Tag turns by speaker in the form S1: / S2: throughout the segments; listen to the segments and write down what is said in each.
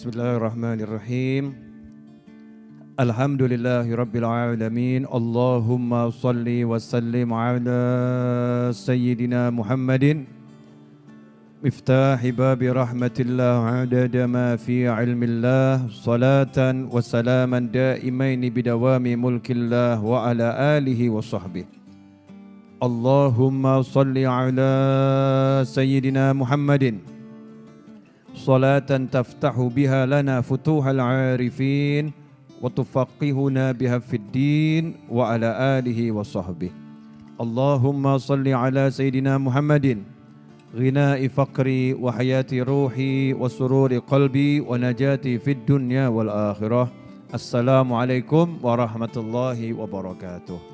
S1: Bismillahirrahmanirrahim. Alhamdulillahirabbil alamin. Allahumma shalli wa sallim ala sayyidina Muhammadin miftahi babi rahmatillah adada ma fi ilmillah salatan wa salaman daimaini bidawami mulkillah wa ala alihi wa sahbihi. Allahumma shalli ala sayyidina Muhammadin salatan taftahu biha lana futuhal arifin wa tufaqihuna biha fid din wa ala alihi wa sahbihi. Allahumma salli ala sayyidina Muhammadin ghina'i faqri wa hayati ruhi wa sururi qalbi wa najati fid dunya wal akhirah. Assalamualaikum warahmatullahi wabarakatuh.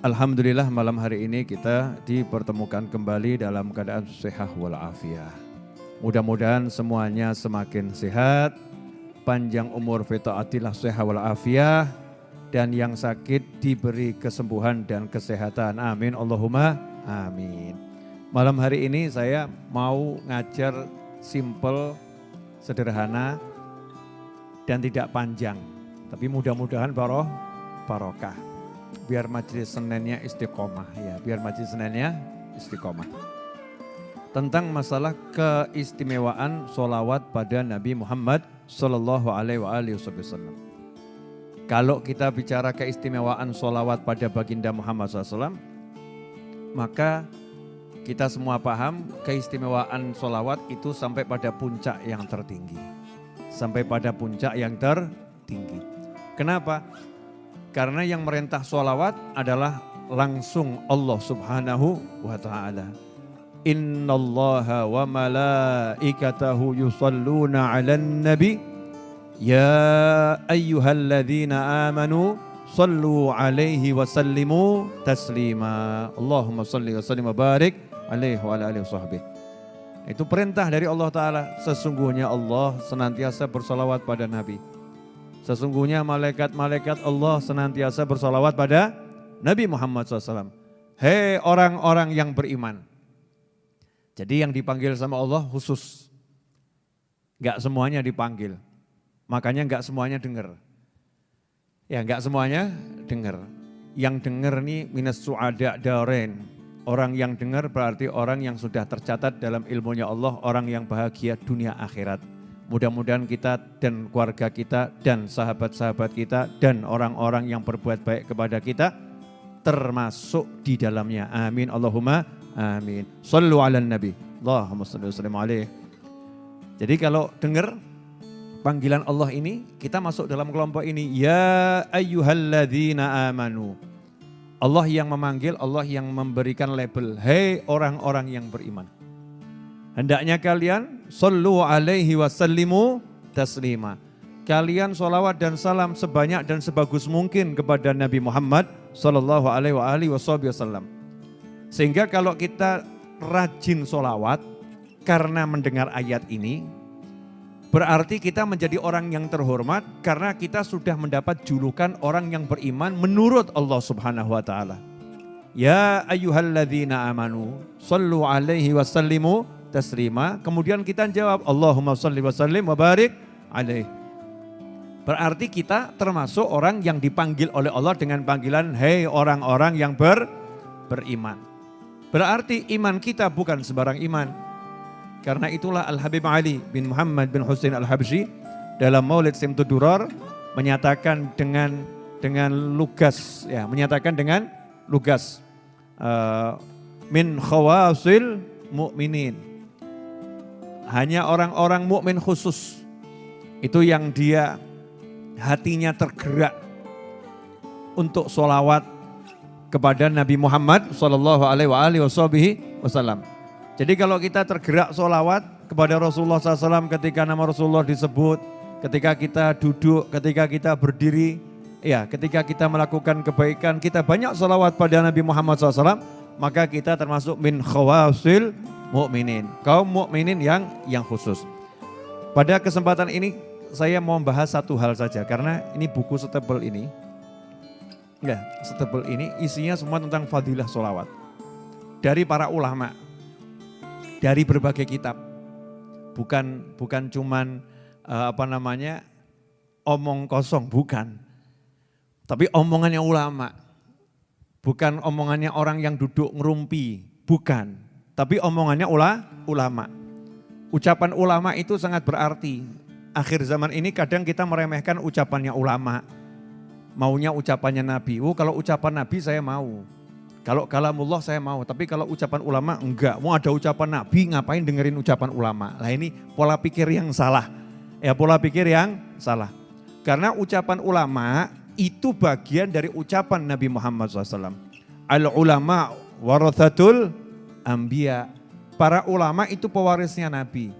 S1: Alhamdulillah malam hari ini kita dipertemukan kembali dalam keadaan sehat walafiat. Mudah-mudahan semuanya semakin sehat, panjang umur fi taatillah sehat walafiat, dan yang sakit diberi kesembuhan dan kesehatan. Amin Allahumma amin. Malam hari ini saya mau ngajar simple, sederhana, dan tidak panjang. Tapi mudah-mudahan barokah. Biar majelis Seninnya istiqomah ya, biar majelis Seninnya istiqomah. Tentang masalah keistimewaan sholawat pada Nabi Muhammad sallallahu alaihi wasallam. Kalau kita bicara keistimewaan sholawat pada baginda Muhammad SAW, maka kita semua paham keistimewaan sholawat itu sampai pada puncak yang tertinggi. Sampai pada puncak yang tertinggi. Kenapa? Karena yang merintah sholawat adalah langsung Allah subhanahu wa ta'ala. Innallaha wa malaikatahu yusalluna ala nabi. Ya ayyuhalladzina amanu sallu alaihi wa sallimu taslima. Allahumma salli wa sallim wa barik alaihi wa ala alihi wa sahbihi. Itu perintah dari Allah Ta'ala. Sesungguhnya Allah senantiasa bersalawat pada Nabi. Sesungguhnya malaikat-malaikat Allah senantiasa bersalawat pada Nabi Muhammad SAW. Hei orang-orang yang beriman. Jadi yang dipanggil sama Allah khusus. Enggak semuanya dipanggil. Makanya enggak semuanya dengar. Ya enggak semuanya dengar. Yang dengar nih minas su'ada darain. Orang yang dengar berarti orang yang sudah tercatat dalam ilmunya Allah. Orang yang bahagia dunia akhirat. Mudah-mudahan kita dan keluarga kita dan sahabat-sahabat kita dan orang-orang yang berbuat baik kepada kita termasuk di dalamnya. Amin Allahumma amin. Sallu ala nabi. Allahumma salli wa sallim alaihi. Jadi kalau dengar panggilan Allah ini, kita masuk dalam kelompok ini. Ya ayyuhalladzina amanu. Allah yang memanggil, Allah yang memberikan label. Hei orang-orang yang beriman. Hendaknya kalian sallu alaihi wa sallimu taslima. Kalian sholawat dan salam sebanyak dan sebagus mungkin kepada Nabi Muhammad sallallahu alaihi wasallam. Sehingga kalau kita rajin sholawat karena mendengar ayat ini, berarti kita menjadi orang yang terhormat karena kita sudah mendapat julukan orang yang beriman menurut Allah Subhanahu wa taala. Ya ayyuhalladzina amanu sallu alaihi wa sallimu taslima. Kemudian kita jawab Allahumma shalli wa sallim wa barik alaih. Berarti kita termasuk orang yang dipanggil oleh Allah dengan panggilan hei orang-orang yang beriman. Berarti iman kita bukan sembarang iman. Karena itulah Al-Habib Ali bin Muhammad bin Husain Al-Habsyi dalam Maulid Simtud Durar menyatakan dengan lugas ya, menyatakan dengan lugas min khawasil mu'minin. Hanya orang-orang mukmin khusus itu yang dia hatinya tergerak untuk sholawat kepada Nabi Muhammad sallallahu alaihi wasallam. Jadi kalau kita tergerak sholawat kepada Rasulullah SAW ketika nama Rasulullah disebut, ketika kita duduk, ketika kita berdiri, ya ketika kita melakukan kebaikan, kita banyak sholawat pada Nabi Muhammad SAW, maka kita termasuk min khawasil mukminin, kaum mukminin yang khusus. Pada kesempatan ini saya mau membahas satu hal saja karena ini buku setebal ini. Ya, setebal ini isinya semua tentang fadilah sholawat. Dari para ulama, dari berbagai kitab. bukan cuman omong kosong, bukan. Tapi omongannya ulama. Bukan omongannya orang yang duduk ngerumpi, bukan. Tapi omongannya ulama. Ucapan ulama itu sangat berarti. Akhir zaman ini kadang kita meremehkan ucapannya ulama. Maunya ucapannya Nabi. Kalau ucapan Nabi saya mau. Kalau kalamullah saya mau. Tapi kalau ucapan ulama enggak. Mau ada ucapan Nabi ngapain dengerin ucapan ulama. Nah ini pola pikir yang salah. Ya pola pikir yang salah. Karena ucapan ulama itu bagian dari ucapan Nabi Muhammad SAW. Al-ulama warathatul anbiya. Para ulama itu pewarisnya Nabi.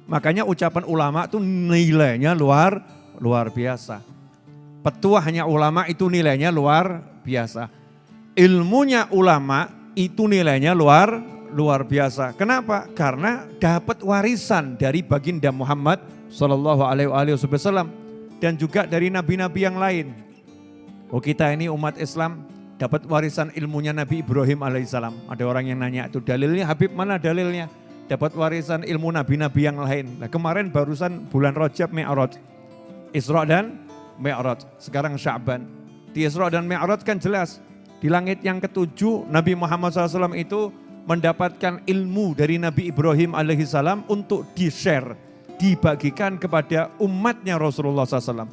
S1: Makanya ucapan ulama itu nilainya luar biasa. Petuahnya ulama itu nilainya luar biasa. Ilmunya ulama itu nilainya luar biasa. Kenapa? Karena dapat warisan dari baginda Muhammad SAW. Dan juga dari nabi-nabi yang lain. Kita ini umat Islam dapat warisan ilmunya Nabi Ibrahim alaihissalam. Ada orang yang nanya itu dalilnya, Habib mana dalilnya? Dapat warisan ilmu nabi-nabi yang lain. Nah, kemarin barusan bulan Rajab Mi'raj. Isra dan Mi'raj. Sekarang Sya'ban. Di Isra dan Mi'raj kan jelas. Di langit yang ketujuh Nabi Muhammad SAW itu mendapatkan ilmu dari Nabi Ibrahim alaihissalam untuk di-share. Dibagikan kepada umatnya Rasulullah SAW.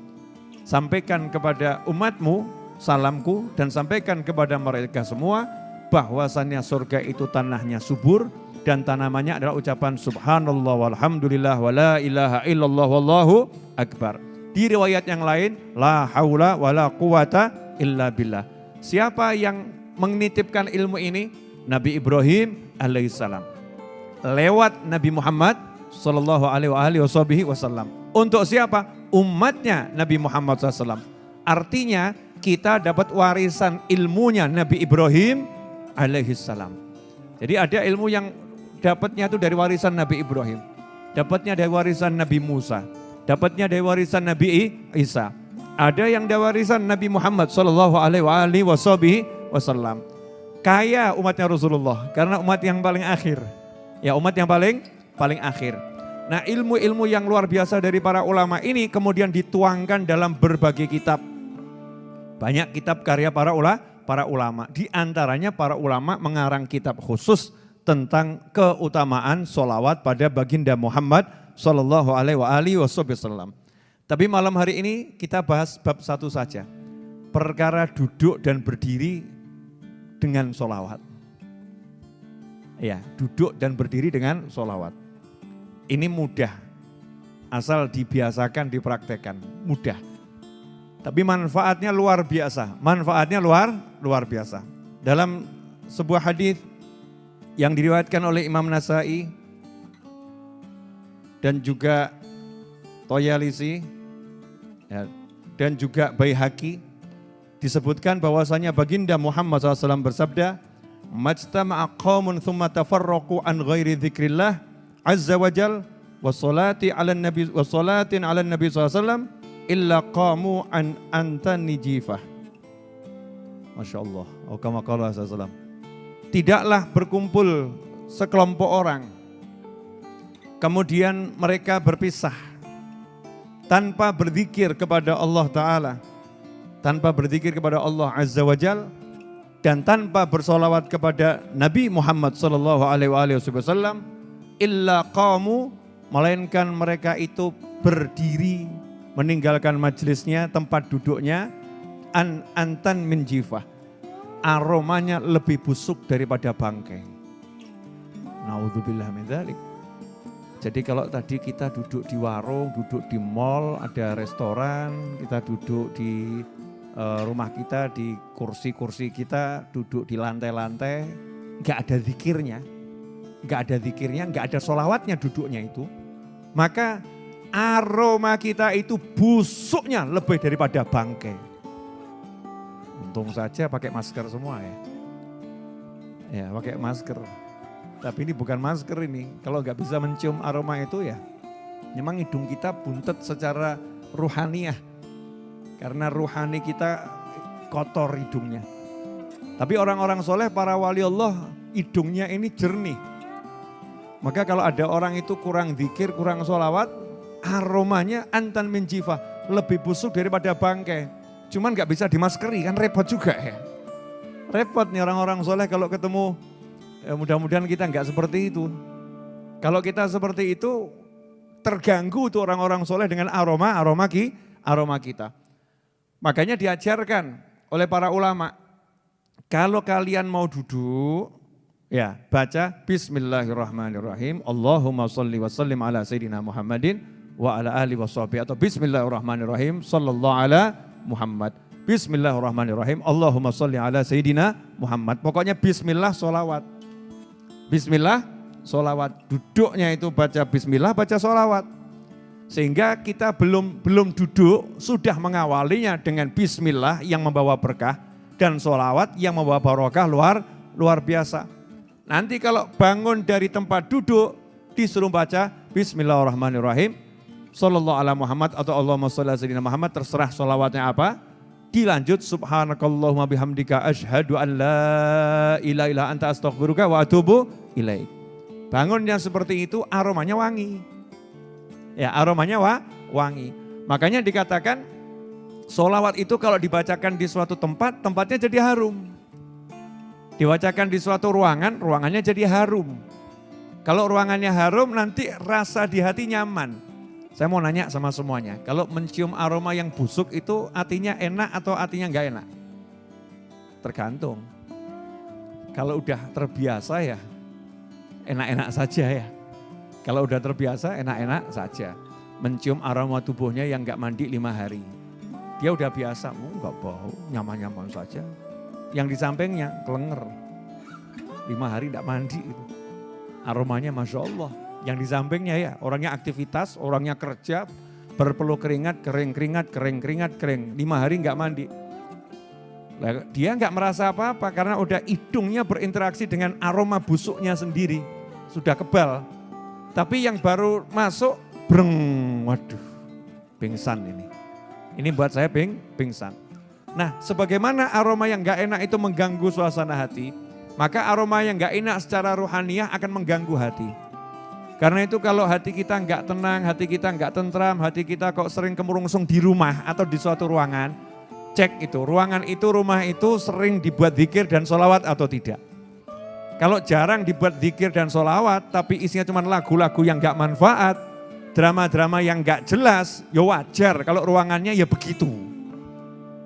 S1: Sampaikan kepada umatmu salamku dan sampaikan kepada mereka semua bahwasannya surga itu tanahnya subur dan tanamannya adalah ucapan subhanallah walhamdulillah wala ilaha illallah wallahu akbar. Di riwayat yang lain la haula wala quwata illa billah. Siapa yang menitipkan ilmu ini? Nabi Ibrahim alaihissalam. Lewat Nabi Muhammad sallallahu alaihi wasallam. Untuk siapa? Umatnya Nabi Muhammad SAW. Artinya kita dapat warisan ilmunya Nabi Ibrahim alaihissalam. Jadi ada ilmu yang dapatnya itu dari warisan Nabi Ibrahim. Dapatnya dari warisan Nabi Musa. Dapatnya dari warisan Nabi Isa. Ada yang dari warisan Nabi Muhammad sallallahu alaihi wasallam. Kaya umatnya Rasulullah karena umat yang paling akhir. Ya umat yang paling akhir. Nah ilmu-ilmu yang luar biasa dari para ulama ini kemudian dituangkan dalam berbagai kitab. Banyak kitab karya para ulama. Di antaranya para ulama mengarang kitab khusus tentang keutamaan sholawat pada baginda Muhammad sallallahu alaihi wasallam. Tapi malam hari ini kita bahas bab satu saja. Perkara duduk dan berdiri dengan sholawat. Ya, duduk dan berdiri dengan sholawat. Ini mudah, asal dibiasakan, dipraktekkan, mudah. Tapi manfaatnya luar biasa, luar biasa. Dalam sebuah hadis yang diriwayatkan oleh Imam Nasai dan juga Toyalisi ya, dan juga Baihaqi disebutkan bahwasanya baginda Muhammad SAW bersabda, "Majtama'a qaumun thumma tafarraqu an ghairi dzikrillah azza wajal wa salati 'alan nabi wa salatin 'alan nabi SAW illa qamu an antani jifah." Masyaallah. Oh kama qala sallallahu. Tidaklah berkumpul sekelompok orang kemudian mereka berpisah tanpa berzikir kepada Allah Ta'ala, tanpa berzikir kepada Allah Azza wa Jal, dan tanpa bersolawat kepada Nabi Muhammad sallallahu alaihi wasallam, illa qamu, melainkan mereka itu berdiri meninggalkan majelisnya, tempat duduknya, antan min jifah, aromanya lebih busuk daripada bangkai. Naudzubillah min dzalik. Jadi kalau tadi kita duduk di warung, duduk di mall, ada restoran, kita duduk di rumah kita, di kursi-kursi kita, duduk di lantai-lantai, nggak ada zikirnya, nggak ada sholawatnya duduknya itu, maka aroma kita itu busuknya lebih daripada bangkai. Untung saja pakai masker semua ya. Ya pakai masker. Tapi ini bukan masker ini. Kalau nggak bisa mencium aroma itu ya, memang hidung kita buntet secara ruhaniyah. Karena ruhani kita kotor hidungnya. Tapi orang-orang soleh, para wali Allah, hidungnya ini jernih. Maka kalau ada orang itu kurang zikir, kurang sholawat, aromanya antan min jifah, lebih busuk daripada bangkai. Cuman gak bisa dimaskeri, kan repot juga ya. Repot nih orang-orang soleh kalau ketemu, ya mudah-mudahan kita gak seperti itu. Kalau kita seperti itu, terganggu tuh orang-orang soleh dengan aroma kita. Makanya diajarkan oleh para ulama, kalau kalian mau duduk, ya baca Bismillahirrahmanirrahim, Allahumma sholli wa sallim ala Sayyidina Muhammadin wa ala alihi wa sahbihi, atau Bismillahirrahmanirrahim, sallallahu ala Muhammad. Bismillahirrahmanirrahim, Allahumma sholli ala Sayyidina Muhammad. Pokoknya Bismillah sholawat. Bismillah sholawat, duduknya itu baca bismillah, baca sholawat. Sehingga kita belum duduk, sudah mengawalinya dengan bismillah yang membawa berkah, dan sholawat yang membawa barokah luar biasa. Nanti kalau bangun dari tempat duduk, disuruh baca Bismillahirrahmanirrahim, sallallahu ala Muhammad atau Allahumma sholli ala Sayyidina Muhammad, terserah sholawatnya apa. Dilanjut subhanakallahumma bihamdika asyhadu an la ilaha illa anta astaghfiruka wa atubu ilaik. Bangun yang seperti itu aromanya wangi. Ya, aromanya wangi. Makanya dikatakan sholawat itu kalau dibacakan di suatu tempat, tempatnya jadi harum. Dibacakan di suatu ruangan, ruangannya jadi harum. Kalau ruangannya harum, nanti rasa di hati nyaman. Saya mau nanya sama semuanya, kalau mencium aroma yang busuk itu artinya enak atau artinya enggak enak? Tergantung. Kalau udah terbiasa ya enak-enak saja ya. Kalau udah terbiasa enak-enak saja. Mencium aroma tubuhnya yang enggak mandi 5 hari. Dia udah biasa, enggak bau, nyaman-nyaman saja. Yang di sampingnya kelenger. 5 hari enggak mandi itu. Aromanya Masya Allah. Yang di sampingnya ya, orangnya aktivitas, orangnya kerja, berpeluh keringat, kering. 5 hari enggak mandi. Dia enggak merasa apa-apa karena udah hidungnya berinteraksi dengan aroma busuknya sendiri. Sudah kebal. Tapi yang baru masuk, waduh, pingsan ini. Ini buat saya pingsan. Nah, sebagaimana aroma yang enggak enak itu mengganggu suasana hati, maka aroma yang enggak enak secara ruhaniyah akan mengganggu hati. Karena itu kalau hati kita enggak tenang, hati kita enggak tentram, hati kita kok sering kemurungsung di rumah atau di suatu ruangan, cek itu, ruangan itu, rumah itu sering dibuat zikir dan sholawat atau tidak. Kalau jarang dibuat zikir dan sholawat, tapi isinya cuma lagu-lagu yang enggak manfaat, drama-drama yang enggak jelas, ya wajar kalau ruangannya ya begitu.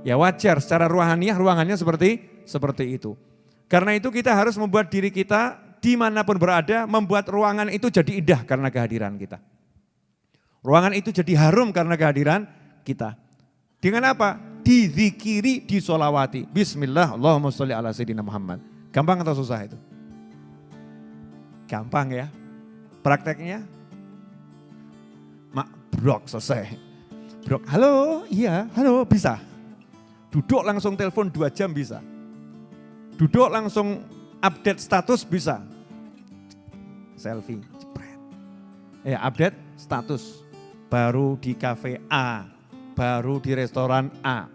S1: Ya wajar, secara ruhaniyah ruangannya seperti itu. Karena itu kita harus membuat diri kita dimanapun berada, membuat ruangan itu jadi indah karena kehadiran kita. Ruangan itu jadi harum karena kehadiran kita. Dengan apa? Dizikiri, disolawati. Bismillah, Allahumma sholli ala Sayyidina Muhammad. Gampang atau susah itu? Gampang ya. Prakteknya? Brok, selesai. Brok, halo, iya, halo, bisa. Duduk langsung telepon 2 jam bisa. Duduk langsung update status bisa. Selfie, jepret. Ya, update status. Baru di kafe A, baru di restoran A.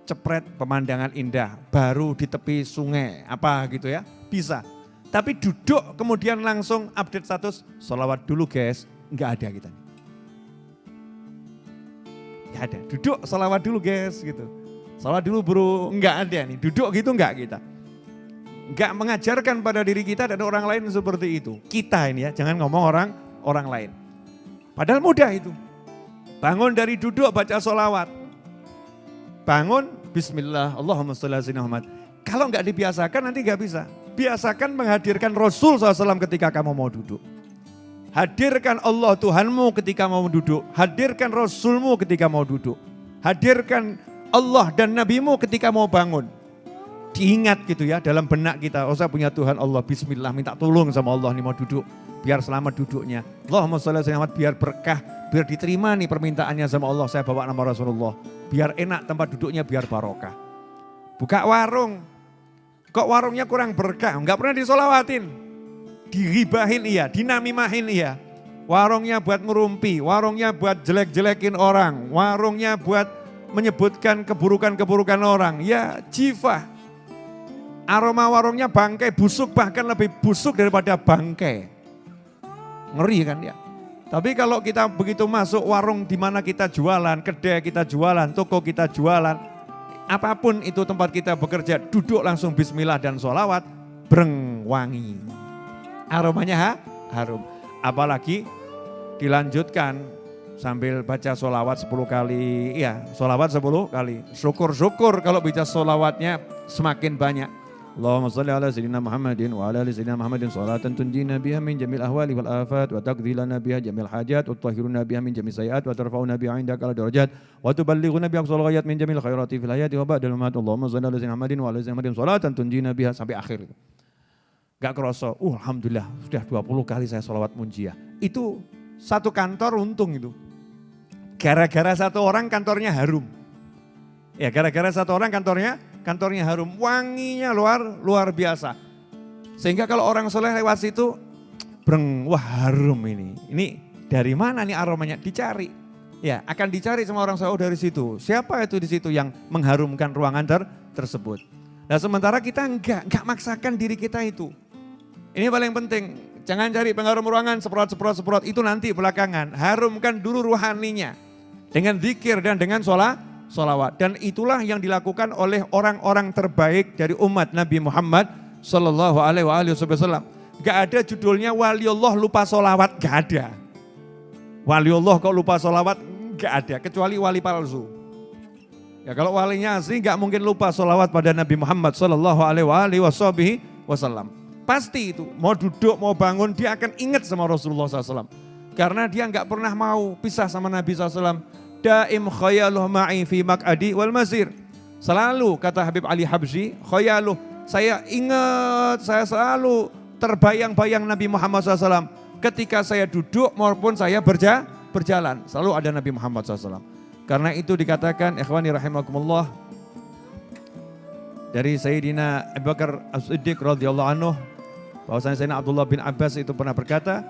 S1: Cepret pemandangan indah, baru di tepi sungai, apa gitu ya, bisa. Tapi duduk kemudian langsung update status, sholawat dulu guys, enggak ada kita. Enggak ada, duduk sholawat dulu guys gitu. Sholawat dulu bro, enggak ada nih, duduk gitu enggak kita. Enggak mengajarkan pada diri kita dan orang lain seperti itu. Kita ini ya, jangan ngomong orang lain. Padahal mudah itu. Bangun dari duduk baca sholawat. Bangun, bismillah, Allahumma sholli ala Sayyidina Muhammad. Kalau enggak dibiasakan nanti enggak bisa. Biasakan menghadirkan Rasul SAW ketika kamu mau duduk. Hadirkan Allah Tuhanmu ketika mau duduk. Hadirkan Rasulmu ketika mau duduk. Hadirkan Allah dan Nabimu ketika mau bangun. Diingat gitu ya dalam benak kita, oh saya punya Tuhan Allah, bismillah, minta tolong sama Allah nih mau duduk, biar selamat duduknya. Allahumma sholli ala Sayyidina Muhammad, biar berkah, biar diterima nih permintaannya sama Allah, saya bawa nama Rasulullah. Biar enak tempat duduknya, biar barokah. Buka warung, kok warungnya kurang berkah, enggak pernah disolawatin. Diribahin iya, dinamimahin iya. Warungnya buat ngerumpi, warungnya buat jelek-jelekin orang, warungnya buat menyebutkan keburukan-keburukan orang. Ya jifah. Aroma warungnya bangkai, busuk, bahkan lebih busuk daripada bangkai. ngeri kan ya. Tapi kalau kita begitu masuk warung di mana kita jualan, kedai kita jualan, toko kita jualan, apapun itu tempat kita bekerja, duduk langsung bismillah dan sholawat, breng wangi. Aromanya harum. Apalagi dilanjutkan sambil baca sholawat 10 kali, ya sholawat 10 kali. Syukur-syukur kalau baca sholawatnya semakin banyak. Allahumma salli ala sayyidina Muhammadin wa ala ali sayyidina Muhammadin salatan tunjina biha min jamil ahwali wal afat wa taqdi lana biha jamil hajat wa tutahhiruna biha min jamil sayiat wa tarfa'una biha indaka ala darajat wa tuballighuna biha aqsal ghayat min jamil khairati fil hayati wa ba'dal mamat. Allahumma salli ala sayyidina Muhammadin wa ala ali sayyidina Muhammadin salatan tunjina biha sampai akhir. Gak kerasa, alhamdulillah sudah 20 kali saya sholawat munjiah. Itu satu kantor untung itu. Gara-gara satu orang kantornya harum. Ya gara-gara satu orang kantornya harum. Wanginya luar biasa. Sehingga kalau orang soleh lewat situ, breng, wah harum ini. Ini dari mana nih aromanya? Dicari. Ya akan dicari sama orang soleh dari situ. Siapa itu di situ yang mengharumkan ruangan tersebut. Nah sementara kita enggak maksakan diri kita itu. Ini paling penting. Jangan cari pengharum ruangan, semprot. Itu nanti belakangan. Harumkan dulu ruhaninya. Dengan zikir dan dengan sholawat. Dan itulah yang dilakukan oleh orang-orang terbaik dari umat Nabi Muhammad Sallallahu Alaihi Wasallam. Gak ada judulnya waliullah lupa sholawat, gak ada. Waliullah kok lupa sholawat, gak ada. Kecuali wali palsu. Ya kalau walinya asli gak mungkin lupa sholawat pada Nabi Muhammad Sallallahu Alaihi Wasallam. Pasti itu, mau duduk, mau bangun, dia akan ingat sama Rasulullah SAW. Karena dia gak pernah mau pisah sama Nabi SAW. Daim khayaluh ma'i fi mak'adi wal masir. Selalu kata Habib Ali Habsyi, khayaluh, saya ingat, saya selalu terbayang-bayang Nabi Muhammad SAW. Ketika saya duduk maupun saya berjalan, selalu ada Nabi Muhammad SAW. Karena itu dikatakan, ikhwani rahimakumullah, dari Sayyidina Abu Bakar As-Siddiq radhiyallahu anhu, bahwasanya Sayyidina Abdullah bin Abbas itu pernah berkata,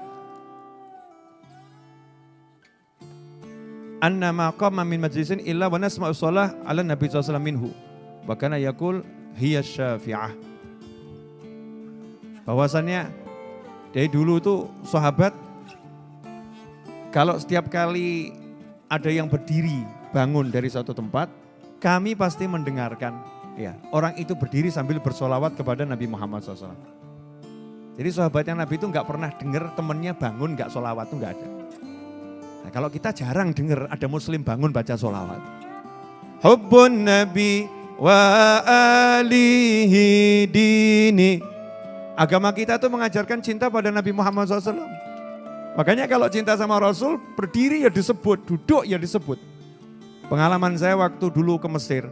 S1: anna ma qama min majlisin illa wa nasma'u shalah ala nabi sallallahu alaihi wasallam minhu wa kana yaqul hiya syafi'ah. Bahwasannya dari dulu tuh sahabat kalau setiap kali ada yang berdiri bangun dari suatu tempat, kami pasti mendengarkan ya orang itu berdiri sambil bersolawat kepada Nabi Muhammad SAW. Jadi sahabatnya Nabi itu nggak pernah dengar temennya bangun nggak solawat, itu nggak ada. Nah, kalau kita jarang dengar ada muslim bangun baca sholawat. Hubbun Nabi wa alihi dini. Agama kita tuh mengajarkan cinta pada Nabi Muhammad SAW. Makanya kalau cinta sama Rasul, berdiri ya disebut, duduk ya disebut. Pengalaman saya waktu dulu ke Mesir.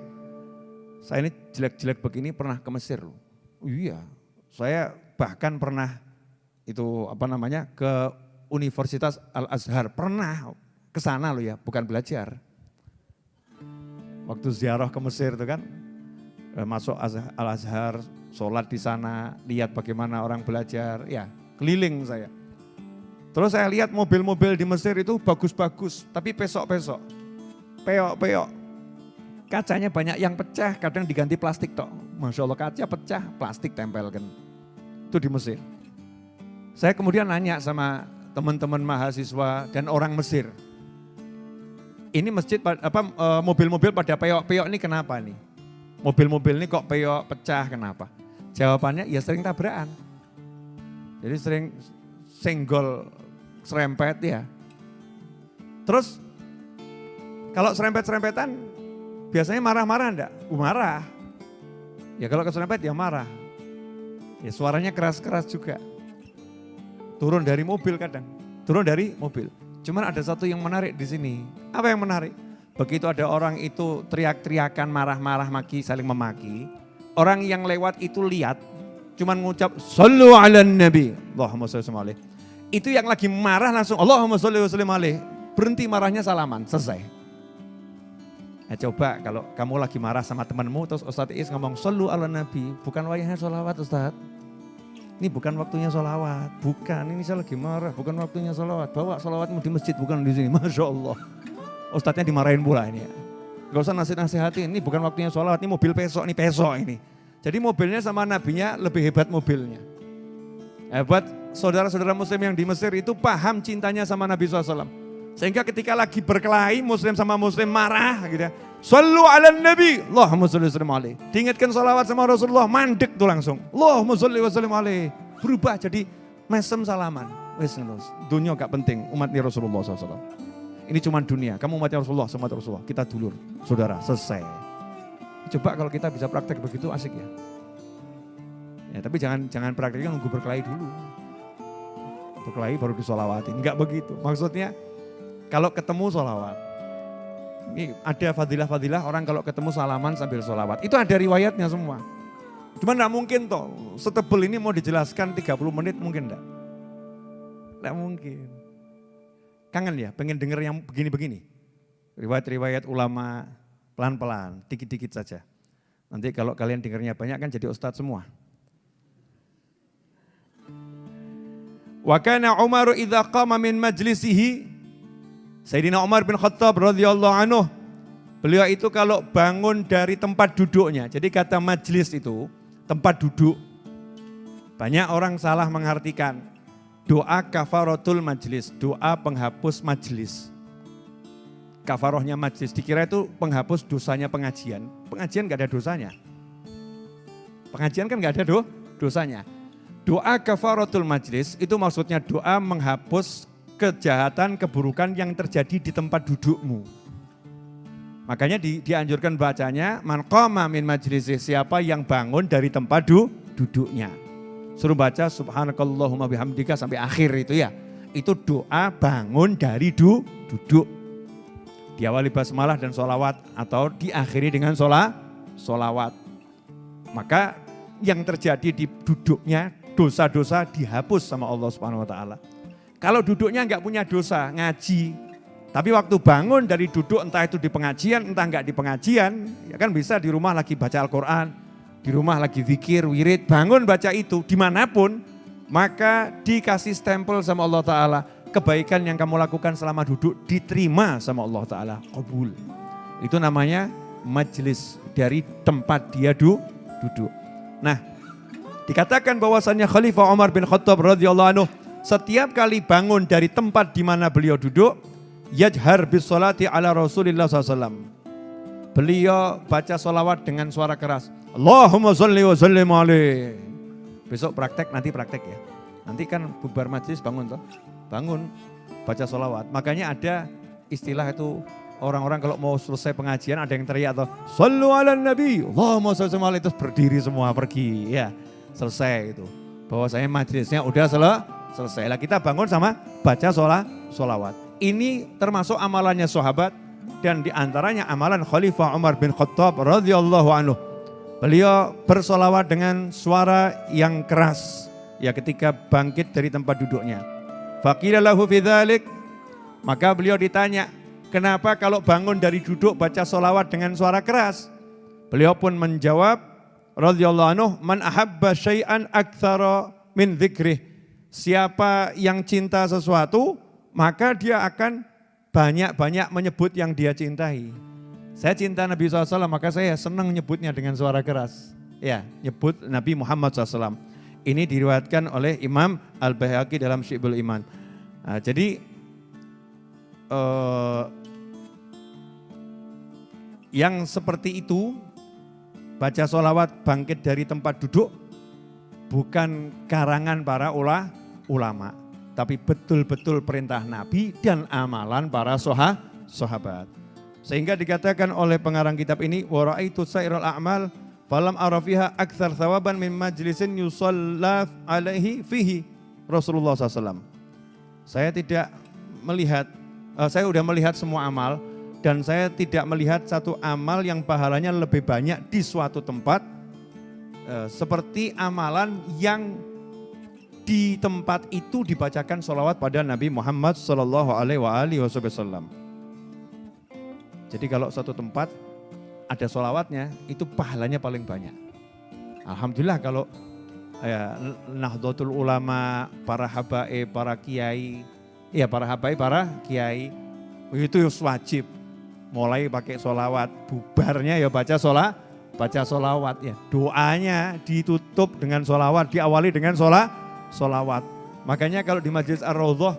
S1: Saya ini jelek-jelek begini pernah ke Mesir loh. Iya, saya bahkan pernah itu ke Universitas Al-Azhar, pernah ke sana loh ya, bukan belajar. Waktu ziarah ke Mesir itu kan, masuk Al-Azhar, sholat di sana, lihat bagaimana orang belajar, ya keliling saya. Terus saya lihat mobil-mobil di Mesir itu bagus-bagus, tapi pesok-pesok, peyok-peyok. Kacanya banyak yang pecah, kadang diganti plastik tok. Masya Allah kaca pecah, plastik tempelkan. Itu di Mesir. Saya kemudian nanya sama teman-teman mahasiswa dan orang Mesir. Ini masjid mobil-mobil pada peyok-peyok ini kenapa nih? Mobil-mobil ini kok peyok pecah kenapa? Jawabannya ya sering tabrakan. Jadi sering senggol serempet ya. Terus kalau serempet-serempetan biasanya marah-marah enggak? Marah. Ya kalau keserempet ya marah. Ya suaranya keras-keras juga. Turun dari mobil kadang, turun dari mobil. Cuman ada satu yang menarik di sini. Apa yang menarik? Begitu ada orang itu teriak-teriakan, marah-marah, maki, saling memaki. Orang yang lewat itu lihat, cuman mengucap Sallu ala Nabi, Allahumma sholli alaihi. Itu yang lagi marah langsung Allahumma sholli alaihi. Berhenti marahnya salaman, selesai. Nah, coba kalau kamu lagi marah sama temanmu, terus Ustadz Is ngomong Sallu ala Nabi, bukan wayahnya sholawat Ustadz. Ini bukan waktunya sholawat, bukan, ini saya lagi marah, bukan waktunya sholawat. Bawa sholawatmu di masjid, bukan di sini, Masya Allah. Ustadznya dimarahin pula ini ya. Gak usah nasihatin, ini bukan waktunya sholawat, ini mobil pesok, ini pesok ini. Jadi mobilnya sama nabinya lebih hebat mobilnya. Hebat saudara-saudara muslim yang di Mesir itu paham cintanya sama Nabi SAW. Sehingga ketika lagi berkelahi muslim sama muslim marah gitu ya. Sallu ala nabi, Allahumma salli wa sallim alaihi. Diingatkan salawat sama Rasulullah, mandek tuh langsung. Allahumma salli wa sallim alaihi. Berubah jadi mesem salaman. Wes dunia gak penting, umatnya Rasulullah SAW. Ini cuma dunia, kamu umatnya Rasulullah, sama Rasulullah. Kita dulur, saudara, selesai. Coba kalau kita bisa praktek begitu asik ya. Ya tapi jangan prakteknya nunggu berkelahi dulu. Berkelahi baru disolawatin, enggak begitu. Maksudnya kalau ketemu solawat. Ini ada fadilah-fadilah orang kalau ketemu salaman sambil solawat. Itu ada riwayatnya semua. Cuman enggak mungkin toh, setebel ini mau dijelaskan 30 menit mungkin enggak? Enggak mungkin. Kangen ya, pengen denger yang begini-begini. Riwayat-riwayat ulama pelan-pelan, dikit-dikit saja. Nanti kalau kalian dengernya banyak kan jadi ustadz semua. Wa kana Umar idza qama min majlisihi, Sayyidina Umar bin Khattab radhiyallahu anhu, beliau itu kalau bangun dari tempat duduknya. Jadi kata majlis itu tempat duduk. Banyak orang salah mengartikan doa kafaratul majlis, doa penghapus majlis. Kafarohnya majlis dikira itu penghapus dosanya pengajian. Pengajian gak ada dosanya. Pengajian kan gak ada dosanya. Doa kafaratul majlis itu maksudnya doa menghapus kejahatan, keburukan yang terjadi di tempat dudukmu. Makanya dianjurkan bacanya, man qama min majlisih, siapa yang bangun dari tempat duduknya. Suruh baca subhanakallahumma bihamdika sampai akhir itu ya. Itu doa bangun dari duduk. Diawali basmalah dan sholawat atau diakhiri dengan sholawat. Maka yang terjadi di duduknya, dosa-dosa dihapus sama Allah Subhanahu wa taala. Kalau duduknya enggak punya dosa, ngaji. Tapi waktu bangun dari duduk, entah itu di pengajian, entah enggak di pengajian, ya kan bisa di rumah lagi baca Al-Quran, di rumah lagi zikir, wirid, bangun baca itu dimanapun, maka dikasih stempel sama Allah Ta'ala. Kebaikan yang kamu lakukan selama duduk diterima sama Allah Ta'ala, qabul. Itu namanya majlis, dari tempat dia duduk. Nah, dikatakan bahwasannya Khalifah Umar bin Khattab radhiyallahu anhu setiap kali bangun dari tempat di mana beliau duduk, yajhar bis salati ala Rasulillah SAW. Beliau baca solawat dengan suara keras. Allahumma sholli wa sallim alaihi. Besok nanti praktek ya. Nanti kan bubar majlis bangun toh. Bangun baca solawat. Makanya ada istilah itu orang-orang kalau mau selesai pengajian ada yang teriak toh. Sallu ala nabi. Allahumma sholli wa sallim alaihi. Terus berdiri semua pergi ya. Selesai itu. Bahwasanya majlisnya udah selesai. Lah kita bangun sama baca solawat. Ini termasuk amalannya sahabat dan diantaranya amalan Khalifah Umar bin Khattab radhiyallahu anhu. Beliau bersolawat dengan suara yang keras ya ketika bangkit dari tempat duduknya. Faqila lahu fi dzalik, maka beliau ditanya, kenapa kalau bangun dari duduk baca solawat dengan suara keras? Beliau pun menjawab radhiyallahu anhu, man ahabba syai'an aktsara min dzikrih. Siapa yang cinta sesuatu, maka dia akan banyak-banyak menyebut yang dia cintai. Saya cinta Nabi SAW, maka saya senang nyebutnya dengan suara keras. Ya, nyebut Nabi Muhammad SAW. Ini diriwayatkan oleh Imam Al-Baihaqi dalam Syi'bul Iman. Nah, jadi yang seperti itu, baca sholawat bangkit dari tempat duduk, bukan karangan para ulama. Tapi betul-betul perintah Nabi dan amalan para sahabat. Sehingga dikatakan oleh pengarang kitab ini, wa ra'aitu sairul a'mal falam arafiha aktsar thawaban min majlisin yusalla alaihi fihi Rasulullah SAW. Saya sudah melihat semua amal dan saya tidak melihat satu amal yang pahalanya lebih banyak di suatu tempat seperti amalan yang di tempat itu dibacakan sholawat pada Nabi Muhammad sallallahu alaihi wasallam. Jadi kalau suatu tempat ada sholawatnya, itu pahalanya paling banyak. Alhamdulillah kalau ya, Nahdlatul Ulama, para habaib, para kiai, itu wajib. Mulai pakai sholawat, bubarnya ya baca sholawat ya. Doanya ditutup dengan sholawat, diawali dengan sholawat. Makanya kalau di Majelis Ar-Raudhah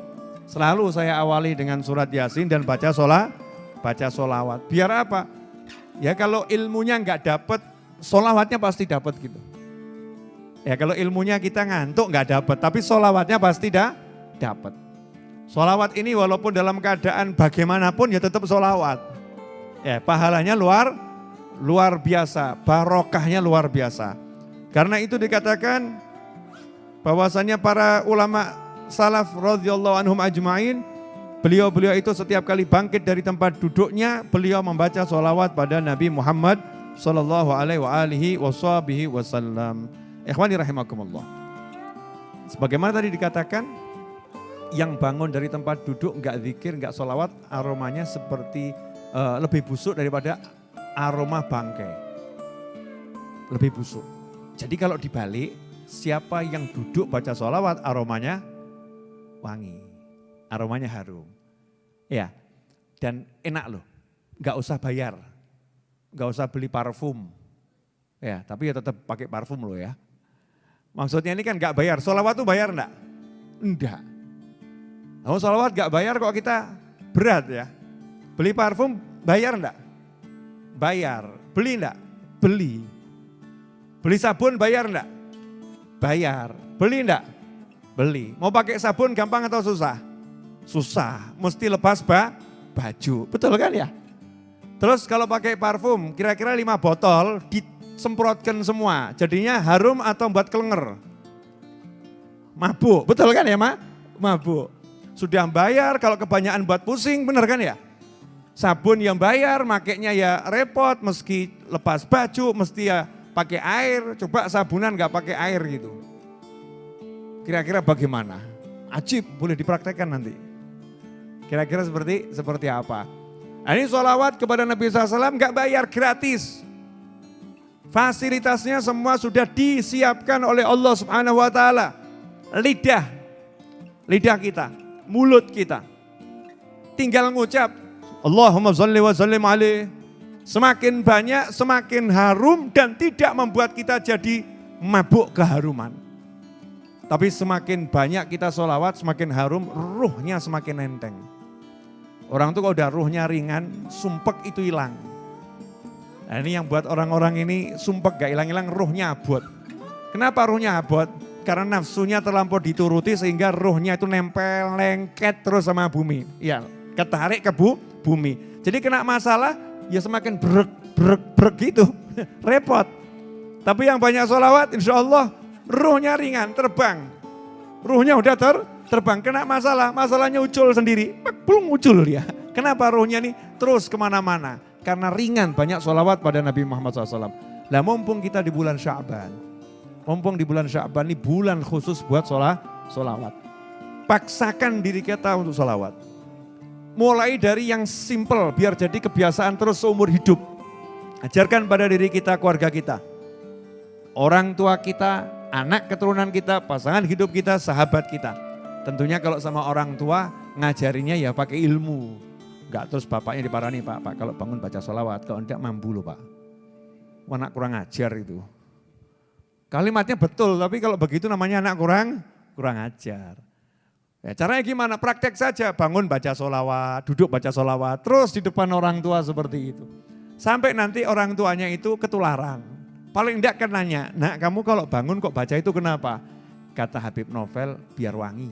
S1: selalu saya awali dengan surat Yasin dan baca sholawat. Biar apa? Ya kalau ilmunya nggak dapat, sholawatnya pasti dapat gitu. Ya kalau ilmunya kita ngantuk nggak dapat, tapi sholawatnya pasti dapat. Sholawat ini walaupun dalam keadaan bagaimanapun ya tetap sholawat. Ya pahalanya luar biasa, barokahnya luar biasa. Karena itu dikatakan bahwasanya para ulama salaf radhiyallahu anhum ajma'in, beliau-beliau itu setiap kali bangkit dari tempat duduknya, beliau membaca sholawat pada Nabi Muhammad sallallahu alaihi wasallam. Ikhwani rahimakumullah. Sebagaimana tadi dikatakan, yang bangun dari tempat duduk enggak zikir, enggak sholawat, aromanya seperti lebih busuk daripada aroma bangkai. Lebih busuk. Jadi kalau dibalik, siapa yang duduk baca sholawat aromanya wangi, aromanya harum. Ya, dan enak loh, gak usah bayar, gak usah beli parfum. Ya, tapi ya tetap pakai parfum loh ya. Maksudnya ini kan gak bayar, sholawat tuh bayar enggak? Enggak. Oh sholawat gak bayar kok kita berat ya. Beli parfum bayar enggak? Bayar. Beli enggak? Beli. Beli sabun bayar enggak? Bayar. Beli enggak? Beli. Mau pakai sabun gampang atau susah? Susah. Mesti lepas baju. Betul kan ya? Terus kalau pakai parfum kira-kira 5 botol disemprotkan semua. Jadinya harum atau buat kelenger? Mabuk. Betul kan ya mabuk. Sudah bayar kalau kebanyakan buat pusing, bener kan ya? Sabun yang bayar makainya ya repot, meski lepas baju, mesti ya pakai air, coba sabunan gak pakai air gitu. Kira-kira bagaimana? Ajib, boleh dipraktekkan nanti. Kira-kira seperti apa? Nah, ini sholawat kepada Nabi SAW gak bayar, gratis. Fasilitasnya semua sudah disiapkan oleh Allah Subhanahu wa Ta'ala. Lidah kita, mulut kita. Tinggal ngucap, Allahumma sholli wa sallim alaih. Semakin banyak, semakin harum dan tidak membuat kita jadi mabuk keharuman. Tapi semakin banyak kita sholawat, semakin harum, ruhnya semakin enteng. Orang tuh kalau udah ruhnya ringan, sumpek itu hilang. Nah ini yang buat orang-orang ini sumpek gak hilang-hilang, ruhnya abot. Kenapa ruhnya abot? Karena nafsunya terlampau dituruti sehingga ruhnya itu nempel, lengket terus sama bumi. Ya, ketarik ke bumi. Jadi kena masalah, ya semakin brek gitu, repot. Tapi yang banyak sholawat insya Allah ruhnya ringan, terbang. Ruhnya udah terbang, kena masalahnya ucul sendiri, belum ucul dia. Kenapa ruhnya nih terus kemana-mana? Karena ringan banyak sholawat pada Nabi Muhammad SAW. Lah mumpung kita di bulan Sya'ban, ini bulan khusus buat sholawat. Paksakan diri kita untuk sholawat. Mulai dari yang simple, biar jadi kebiasaan terus seumur hidup. Ajarkan pada diri kita, keluarga kita, orang tua kita, anak keturunan kita, pasangan hidup kita, sahabat kita. Tentunya kalau sama orang tua, ngajarinya ya pakai ilmu. Enggak terus bapaknya diparani, Pak kalau bangun baca sholawat, kalau enggak mampu loh Pak. Anak kurang ajar itu. Kalimatnya betul, tapi kalau begitu namanya anak kurang ajar. Ya, caranya gimana? Praktek saja, bangun baca sholawat, duduk baca sholawat, terus di depan orang tua seperti itu. Sampai nanti orang tuanya itu ketularan. Paling enggak kan nanya, nak kamu kalau bangun kok baca itu kenapa? Kata Habib Novel, biar wangi.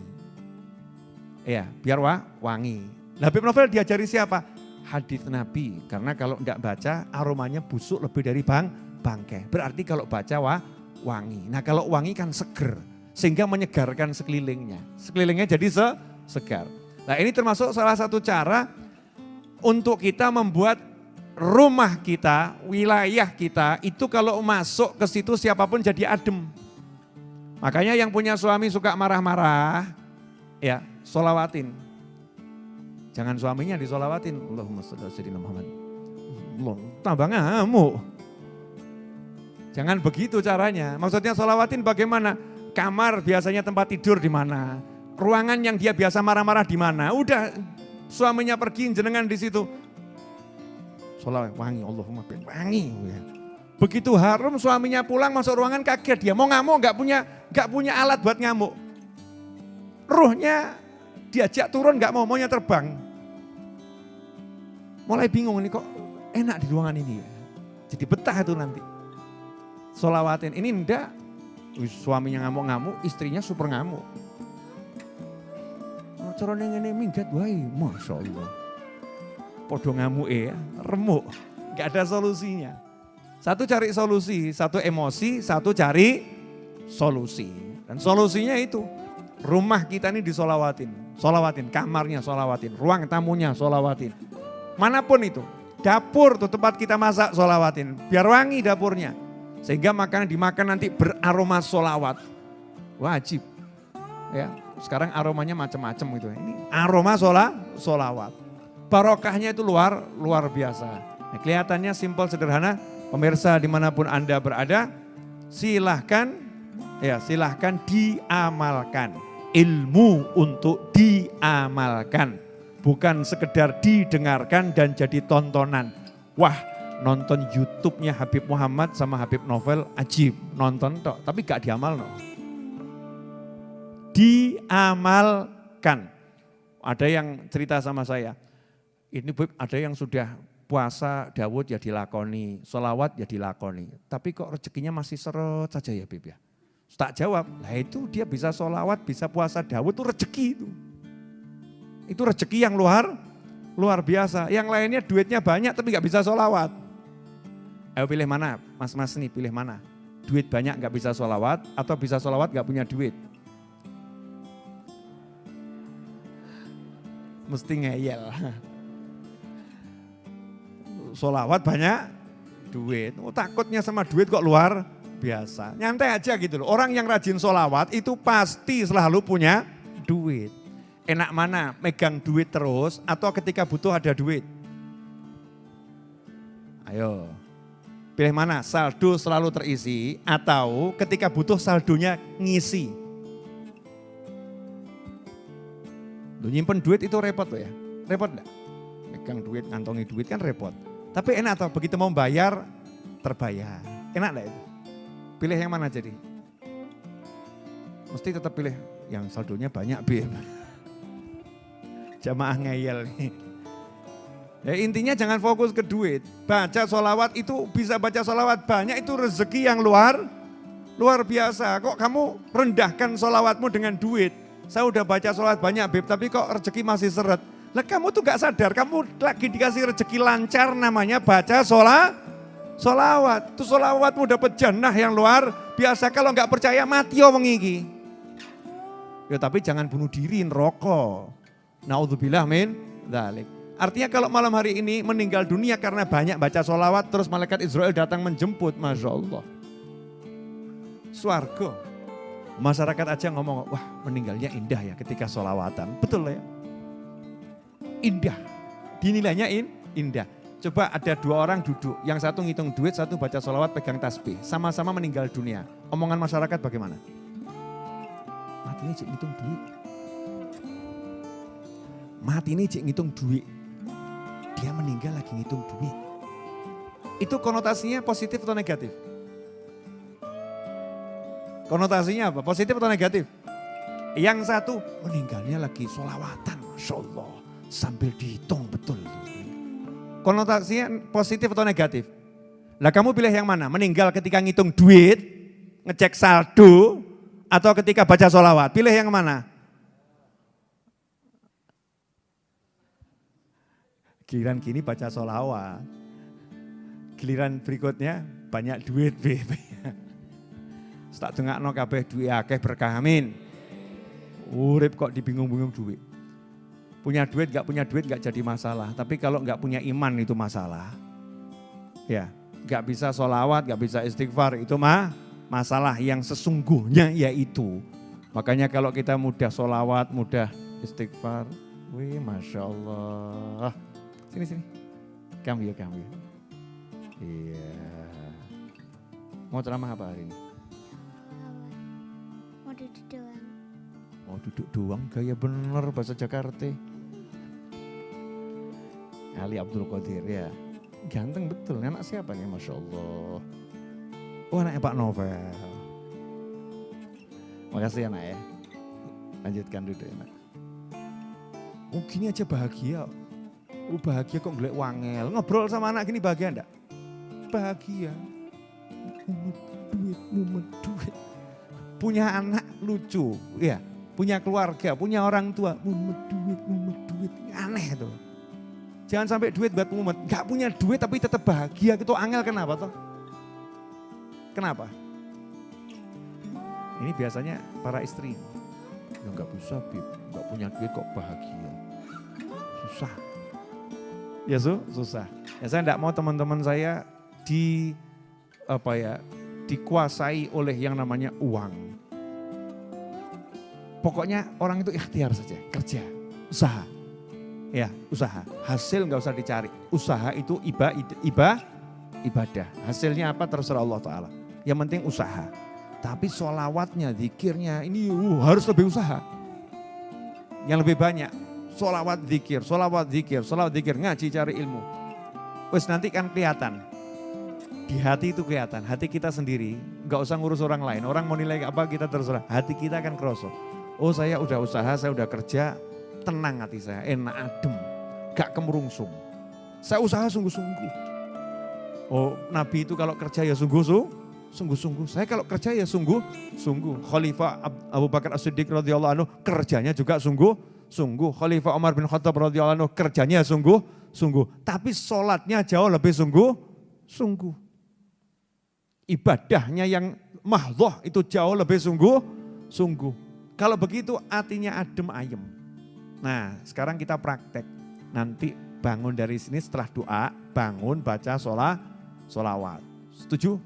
S1: Ya, biar wangi. Habib Novel diajari siapa? Hadits Nabi, karena kalau enggak baca aromanya busuk lebih dari bangkai. Berarti kalau baca wangi. Nah kalau wangi kan seger. Sehingga menyegarkan sekelilingnya. Sekelilingnya jadi segar. Nah ini termasuk salah satu cara untuk kita membuat rumah kita, wilayah kita, itu kalau masuk ke situ siapapun jadi adem. Makanya yang punya suami suka marah-marah, ya sholawatin. Jangan suaminya disolawatin. Allahumma sholli ala sayyidina Muhammad. Allah, tambah ngamuk. Jangan begitu caranya. Maksudnya sholawatin bagaimana? Kamar biasanya tempat tidur di mana? Ruangan yang dia biasa marah-marah di mana? Udah suaminya pergi jenengan di situ. Sholawat wangi, Allahumma wangi. Begitu harum suaminya pulang masuk ruangan kaget dia. Mau ngamuk nggak punya alat buat ngamuk. Ruhnya diajak turun gak maunya terbang. Mulai bingung ini kok enak di ruangan ini ya. Jadi betah itu nanti. Sholawatin ini enggak. Suaminya ngamuk-ngamuk, istrinya super ngamuk. Caranya ngene minggat wae, Masya Allah. Podo ngamuk ya, remuk. Gak ada solusinya. Satu cari solusi, satu emosi, satu cari solusi. Dan solusinya itu, rumah kita ini disolawatin. Solawatin, kamarnya solawatin, ruang tamunya solawatin. Manapun itu, dapur tuh tempat kita masak solawatin. Biar wangi dapurnya. Sehingga makanan dimakan nanti beraroma solawat. Wajib. Ya, sekarang aromanya macam-macam gitu. Ini aroma solawat. Barokahnya itu luar biasa. Nah, kelihatannya simpel sederhana. Pemirsa dimanapun Anda berada, silahkan diamalkan. Ilmu untuk diamalkan. Bukan sekedar didengarkan dan jadi tontonan. Wah, nonton YouTube-nya Habib Muhammad sama Habib Novel ajib. Nonton tok, tapi gak diamal no. Diamalkan. Ada yang cerita sama saya. Ini Bib, ada yang sudah puasa Dawud ya dilakoni, sholawat ya dilakoni. Tapi kok rezekinya masih seret saja ya Bib ya. Tak jawab, lah itu dia bisa sholawat, bisa puasa Dawud itu rezeki itu. Itu rezeki yang luar biasa. Yang lainnya duitnya banyak tapi gak bisa sholawat. Ayo pilih mana, mas-mas nih pilih mana. Duit banyak gak bisa sholawat atau bisa sholawat gak punya duit. Mesti ngeyel. Sholawat banyak duit. Oh, takutnya sama duit kok luar biasa. Nyantai aja gitu loh. Orang yang rajin sholawat itu pasti selalu punya duit. Enak mana megang duit terus atau ketika butuh ada duit? Ayo. Pilih mana? Saldo selalu terisi atau ketika butuh saldonya ngisi? Lu nyimpen duit itu repot loh ya. Repot enggak? Megang duit, ngantongi duit kan repot. Tapi enak atau begitu mau bayar, terbayar. Enak enggak itu? Pilih yang mana jadi? Mesti tetap pilih yang saldonya banyak, Bim. Jamaah ngeyel nih. Ya intinya jangan fokus ke duit. Baca sholawat itu bisa baca sholawat banyak itu rezeki yang luar biasa. Kok kamu rendahkan sholawatmu dengan duit? Saya udah baca sholawat banyak Bib, tapi kok rezeki masih seret. Lah kamu tuh gak sadar, kamu lagi dikasih rezeki lancar namanya baca sholawat. Tuh sholawatmu dapat jannah yang luar biasa. Kalau gak percaya mati wong iki. Ya tapi jangan bunuh diri, rokok. Naudzubillah min dzalik. Artinya kalau malam hari ini meninggal dunia karena banyak baca sholawat, terus malaikat Israel datang menjemput, Masya Allah. Swarga. Masyarakat aja ngomong, wah meninggalnya indah ya ketika sholawatan. Betul ya? Indah. Dinilainya indah. Coba ada dua orang duduk, yang satu ngitung duit, satu baca sholawat pegang tasbih. Sama-sama meninggal dunia. Omongan masyarakat bagaimana? Mati ini cik ngitung duit. Mati ini cik ngitung duit. Dia meninggal lagi ngitung duit. Itu konotasinya positif atau negatif? Konotasinya apa? Positif atau negatif? Yang satu meninggalnya lagi sholawatan, Masya Allah. Sambil dihitung betul. Konotasinya positif atau negatif? Lah kamu pilih yang mana? Meninggal ketika ngitung duit, ngecek saldo, atau ketika baca sholawat? Pilih yang mana? Giliran kini baca sholawat. Giliran berikutnya banyak duit. Tak dengakno kabeh duit akeh berkah amin. Urip kok dibingung-bingung duit. Punya duit gak punya duit gak jadi masalah. Tapi kalau gak punya iman itu masalah. Ya, gak bisa sholawat, gak bisa istighfar itu masalah yang sesungguhnya yaitu. Makanya kalau kita mudah sholawat, mudah istighfar. Wih Masya Allah. Sini. Kamu ya. Iya. Mau ceramah apa hari ini?
S2: Mau duduk doang.
S1: Mau duduk doang, gaya bener bahasa Jakarta. Ali Abdul Qadir ya. Ganteng betul, anak siapa nih Masya Allah. Oh anaknya Pak Novel. Makasih anak ya. Lanjutkan duduk enak. Oh gini aja bahagia. Oh bahagia kok ngelek wangel. Ngobrol sama anak gini bahagia enggak? Bahagia. Mumet duit. Punya anak lucu, ya. Punya keluarga, punya orang tua. Mumet duit. Aneh tuh. Jangan sampai duit buat mumet. Gak punya duit tapi tetap bahagia. Itu angel kenapa toh? Kenapa? Ini biasanya para istri. Ya gak bisa, Bib. Gak punya duit kok bahagia. Susah. Ya susah. Ya saya enggak mau teman-teman saya dikuasai oleh yang namanya uang. Pokoknya orang itu ikhtiar saja, kerja, usaha. Ya, usaha. Hasil nggak usah dicari. Usaha itu ibadah. Hasilnya apa terserah Allah Ta'ala. Yang penting usaha. Tapi sholawatnya, zikirnya ini harus lebih usaha. Yang lebih banyak. Sholawat zikir, ngaji cari ilmu. Wes nanti kan kelihatan. Di hati itu kelihatan, hati kita sendiri. Nggak usah ngurus orang lain. Orang mau nilai apa kita terserah. Hati kita akan kerosok. Oh saya udah usaha, saya udah kerja. Tenang hati saya, enak adem. Gak kemerungsung. Saya usaha sungguh-sungguh. Oh Nabi itu kalau kerja ya sungguh-sungguh. Saya kalau kerja ya sungguh-sungguh. Khalifah Abu Bakar As-Siddiq radhiyallahu anhu kerjanya juga sungguh-sungguh. Khalifah Umar bin Khattab radhiyallahu anhu kerjanya sungguh-sungguh. Tapi sholatnya jauh lebih sungguh-sungguh. Ibadahnya yang mahdhah itu jauh lebih sungguh-sungguh. Kalau begitu hatinya adem ayem. Nah sekarang kita praktek. Nanti bangun dari sini setelah doa, bangun baca sholawat. Setuju?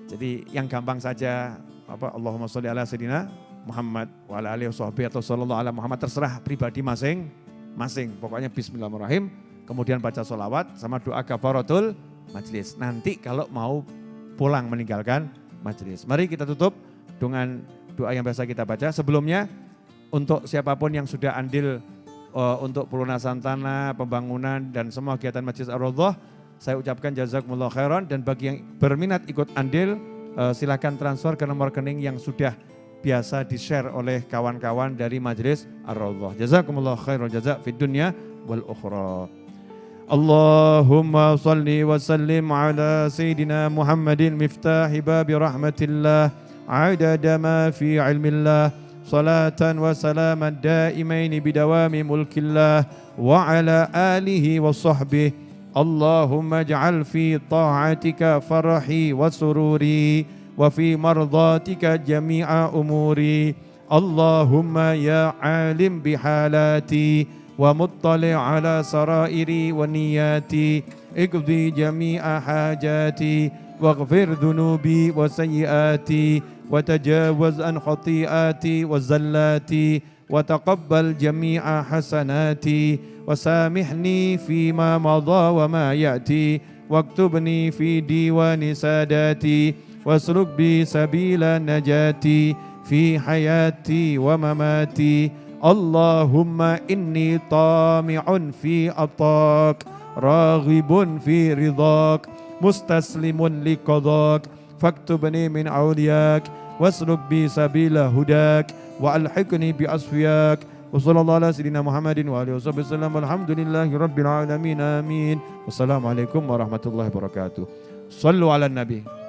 S1: Jadi yang gampang saja, Allahumma sholli ala sayyidina Muhammad wa ala alihi washabbihi atau sallallahu ala Muhammad, terserah pribadi masing-masing. Pokoknya bismillahirrahmanirrahim, kemudian baca sholawat sama doa kafaratul majlis. Nanti kalau mau pulang meninggalkan majlis. Mari kita tutup dengan doa yang biasa kita baca. Sebelumnya untuk siapapun yang sudah andil untuk pelunasan tanah, pembangunan dan semua kegiatan Masjid Ar-Raudhah, saya ucapkan jazakumullah khairan. Dan bagi yang berminat ikut andil, silakan transfer ke nomor rekening yang sudah biasa di-share oleh kawan-kawan dari Majelis Ar-Raudhah. Jazakumullah khairan jazak fid dunya wal ukhra. Allahumma salli wa sallim ala sayyidina Muhammadin miftahi babi rahmatillah adada ma fi ilmillah salatan wa salaman daimain bidawami mulkillah wa ala alihi wa sahbihi. Allahumma ij'al fi ta'atika farahi wa sururi wa fi mardatika jami'a umuri. Allahumma ya alim bihalati wa muttali' ala sarairi wa niyati iqdi jami'a hajati waghfir dhunubi wa sayyiati wa tajawaz an khati'ati wa zallati wa taqabbal jami'a hasanati wa samihni fima madha wa ma ya'ti waktubni fi diwani sadati wasluk bi sabila najati fi hayati wa mamati. Allahumma inni tami'un fi atak raghibun fi ridhak mustaslimun li qadak faktubni min awliyak wasluk bi sabila hudak wa alhiqni bi asfiyak wa sallallahu ala sayyidina Muhammadin wa alihi wasallam alhamdulillahi rabbil alamin amin. Wassalamualaikum warahmatullahi wabarakatuh. Sallu ala nabi.